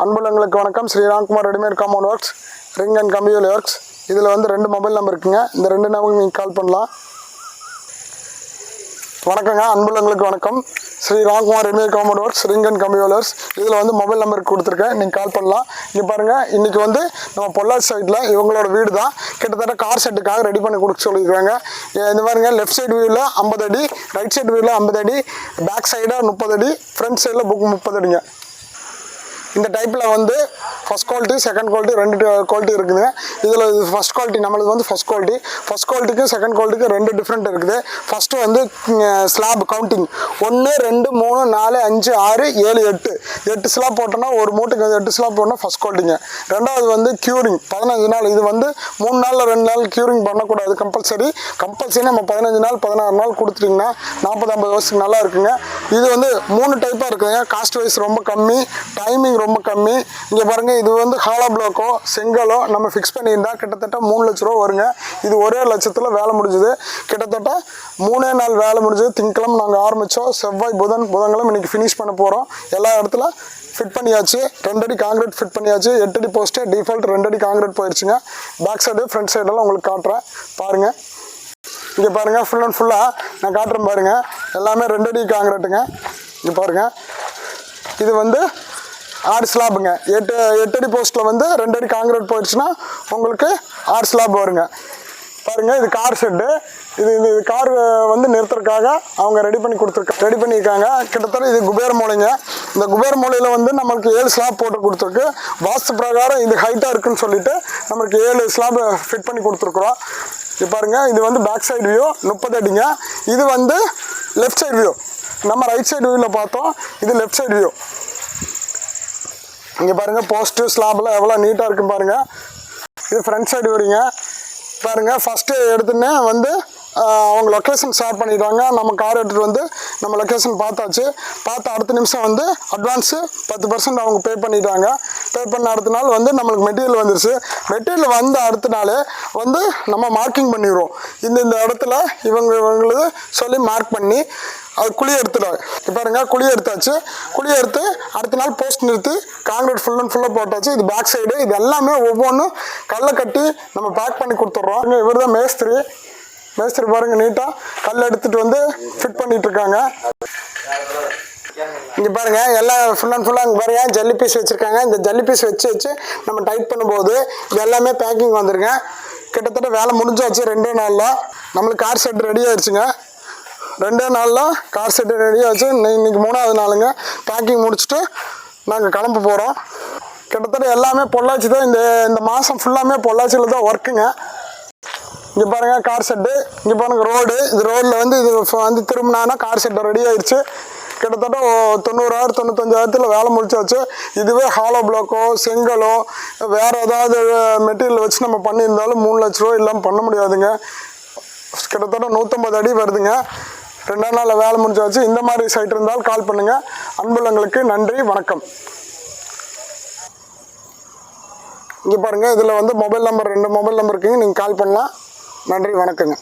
அன்புள்ளங்களுக்கு வணக்கம். Sriramkumar readymade compound works, ring and கம்பியூல் works. இதில் வந்து 2 மொபைல் நம்பர் இருக்குங்க. இந்த 2 நம்பருக்கு நீங்கள் கால் பண்ணலாம். வணக்கங்க, அன்புள்ளங்களுக்கு வணக்கம். Sriramkumar readymade compound works, ring and கம்பியூல் ஒர்க்ஸ். இதில் வந்து மொபைல் நம்பருக்கு கொடுத்துருக்கேன், நீங்கள் கால் பண்ணலாம். இங்கே பாருங்கள், இன்றைக்கி வந்து நம்ம பொள்ளாச்சி சைடில் இவங்களோட வீடு தான். கிட்டத்தட்ட கார் செட்டுக்காக ரெடி பண்ணி கொடுக்க சொல்லியிருக்காங்க. இந்த மாதிரிங்க லெஃப்ட் சைடு வியூவில் 50 அடி, ரைட் சைடு வியூவில் 50 அடி, பேக் சைடாக 30 அடி, ஃப்ரண்ட் சைடில் 30 அடிங்க. இந்த டைப்பில் வந்து first quality, second quality 2 quality இருக்குதுங்க. இதில் ஃபஸ்ட் குவாலிட்டி நம்மளுக்கு வந்து ஃபஸ்ட் குவாலிட்டிக்கும் செகண்ட் குவாலிட்டிக்கும் 2 டிஃப்ரெண்ட் இருக்குது. ஃபஸ்ட்டு வந்து ஸ்லாப் கவுண்டிங் 1 2 3 4 5 6 7 8 ஸ்லாப் போட்டோன்னா ஒரு மூட்டுக்கு 8 ஸ்லாப் போட்டோன்னா ஃபஸ்ட் குவாலிட்டிங்க. ரெண்டாவது வந்து க்யூரிங் 15 நாள். இது வந்து 3 நாளில் 2 நாள் க்யூரிங் பண்ணக்கூடாது, கம்பல்சரி நம்ம 15 நாள் 16 நாள் கொடுத்துட்டிங்கன்னா 40-50 வருஷத்துக்கு நல்லா இருக்குங்க. இது வந்து 3 டைப்பாக இருக்குதுங்க. காஸ்ட் வைஸ் ரொம்ப கம்மி, டைமிங் ரொம்ப கம்மி. இங்கே பாருங்கள், இது வந்து ஹாலோ பிளாக்கோ செங்கலோ நம்ம ஃபிக்ஸ் பண்ணியிருந்தா கிட்டத்தட்ட 3 லட்ச ரூபா வருங்க. இது ஒரே லட்சத்தில் வேலை முடிஞ்சுது. கிட்டத்தட்ட 3 நாள் வேலை முடிஞ்சது. திங்கக்கிழமை நாங்கள் ஆரம்பித்தோம், செவ்வாய் புதன்கிழமை இன்றைக்கி ஃபினிஷ் பண்ண போகிறோம். எல்லா இடத்துல ஃபிட் பண்ணியாச்சு. 2 அடி காங்கிரீட் ஃபிட் பண்ணியாச்சு. 8 அடி போஸ்ட்டு டிஃபால்ட் 2 அடி காங்கிரீட் போயிடுச்சுங்க. பேக் சைடு ஃப்ரண்ட் சைடெல்லாம் உங்களுக்கு காட்டுறேன் பாருங்கள். இங்கே பாருங்கள், ஃபுல் அண்ட் ஃபுல்லாக நான் காட்டுறேன் பாருங்கள். எல்லாமே 2 அடி காங்கிரீட்டுங்க. இங்கே பாருங்கள், இது வந்து 6 ஸ்லாப்புங்க. 8 அடி போஸ்ட்டில் வந்து 2 அடி காங்கிரீட் போயிடுச்சுன்னா உங்களுக்கு 6 ஸ்லாப் வருங்க. பாருங்கள், இது கார் ஷெட்டு. இது கார் வந்து நிறுத்துறதுக்காக அவங்க ரெடி பண்ணியிருக்காங்க. கிட்டத்தட்ட இது குபேர மூலைங்க. இந்த குபேர மூலையில் வந்து நம்மளுக்கு 7 ஸ்லாப் போட்டு கொடுத்துருக்கு. வாஸ்து பிரகாரம் இது ஹைட்டாக இருக்குன்னு சொல்லிட்டு நம்மளுக்கு 7 ஸ்லாப் ஃபிட் பண்ணி கொடுத்துருக்குறோம். இது பாருங்கள், இது வந்து பேக் சைடு வியூ 30 அடிங்க. இது வந்து லெஃப்ட் சைடு வியூ. நம்ம ரைட் சைடு வியூவில் பார்த்தோம், இது லெஃப்ட் சைடு வியூ. இங்கே பாருங்கள், போஸ்ட்டு ஸ்லாப்லாம் எவ்வளோ நீட்டாக இருக்குன்னு பாருங்கள். இது ஃப்ரண்ட் சைடு வரீங்க. பாருங்கள், ஃபஸ்ட்டு எடுத்துன்னே வந்து அவங்க லொக்கேஷன் ஷேர் பண்ணிடுவாங்க. நம்ம கார் எடுத்துகிட்டு வந்து நம்ம லொக்கேஷன் பார்த்தாச்சு. அடுத்த நிமிஷம் வந்து அட்வான்ஸு 10% அவங்க பே பண்ணிட்டாங்க. பே பண்ண அடுத்த நாள் வந்து நம்மளுக்கு மெட்டீரியல் வந்துருச்சு. மெட்டீரியல் வந்த அடுத்த நாள் வந்து நம்ம மார்க்கிங் பண்ணிடுவோம். இந்த இடத்துல இவங்களுக்கு சொல்லி மார்க் பண்ணி அது குழி எடுத்துடுவாங்க. பாருங்க, குழி எடுத்தாச்சு. குழி எடுத்து அடுத்த நாள் போஸ்ட் நிறுத்தி காங்கிரீட் ஃபுல் அண்ட் ஃபுல்லாக போட்டாச்சு. இது பேக் சைடு. இது எல்லாமே ஒவ்வொன்றும் கல்லை கட்டி நம்ம பேக் பண்ணி கொடுத்துட்றோம். இவர் தான் மேஸ்திரி பாருங்கள், நீட்டாக கல் எடுத்துகிட்டு வந்து ஃபிட் பண்ணிகிட்ருக்காங்க. இங்கே பாருங்கள், எல்லாம் ஃபுல் அண்ட் ஃபுல்லாக இங்கே பாருங்கள் ஜல்லி பீஸ் வச்சுருக்காங்க. இந்த ஜல்லி பீஸ் வச்சு நம்ம டைட் பண்ணும்போது இது எல்லாமே பேக்கிங் வந்துருங்க. கிட்டத்தட்ட வேலை முடிஞ்சாச்சு. 2 நாளில் நம்மளுக்கு கார் செட் ரெடி ஆயிடுச்சுங்க. 2 நாளில் கார் செட்டு ரெடி ஆச்சு. இன்றைக்கி 3ஆவது நாளுங்க. பேக்கிங் முடிச்சுட்டு நாங்கள் கிளம்ப போகிறோம். கிட்டத்தட்ட எல்லாமே பொள்ளாச்சி தான். இந்த மாதம் ஃபுல்லாமே பொள்ளாச்சியில் தான் ஒர்க்குங்க. இங்கே பாருங்கள், கார் செட்டு. இங்கே பாருங்கள், ரோடு. இது ரோடில் வந்து இது வந்து திரும்பினானா கார் செட்டு ரெடி ஆயிடுச்சு. கிட்டத்தட்ட 90,000 95,000 வேலை முடிச்சாச்சு. இதுவே ஹாலோ பிளாக்கோ செங்கலோ வேறு ஏதாவது மெட்டீரியல் வச்சு நம்ம பண்ணியிருந்தாலும் 3 லட்ச ரூபா இல்லாமல் பண்ண முடியாதுங்க. கிட்டத்தட்ட 150 அடி வருதுங்க. 2 நாளில் வேலை முடிச்சாச்சு. இந்த மாதிரி சைட் இருந்தால் கால் பண்ணுங்கள். அன்புள்ளங்களுக்கு நன்றி, வணக்கம். இங்கே பாருங்கள், இதில் வந்து மொபைல் நம்பர் 2 மொபைல் நம்பர் இருக்குங்க. நீங்கள் கால் பண்ணலாம். நன்றி, வணக்கங்க.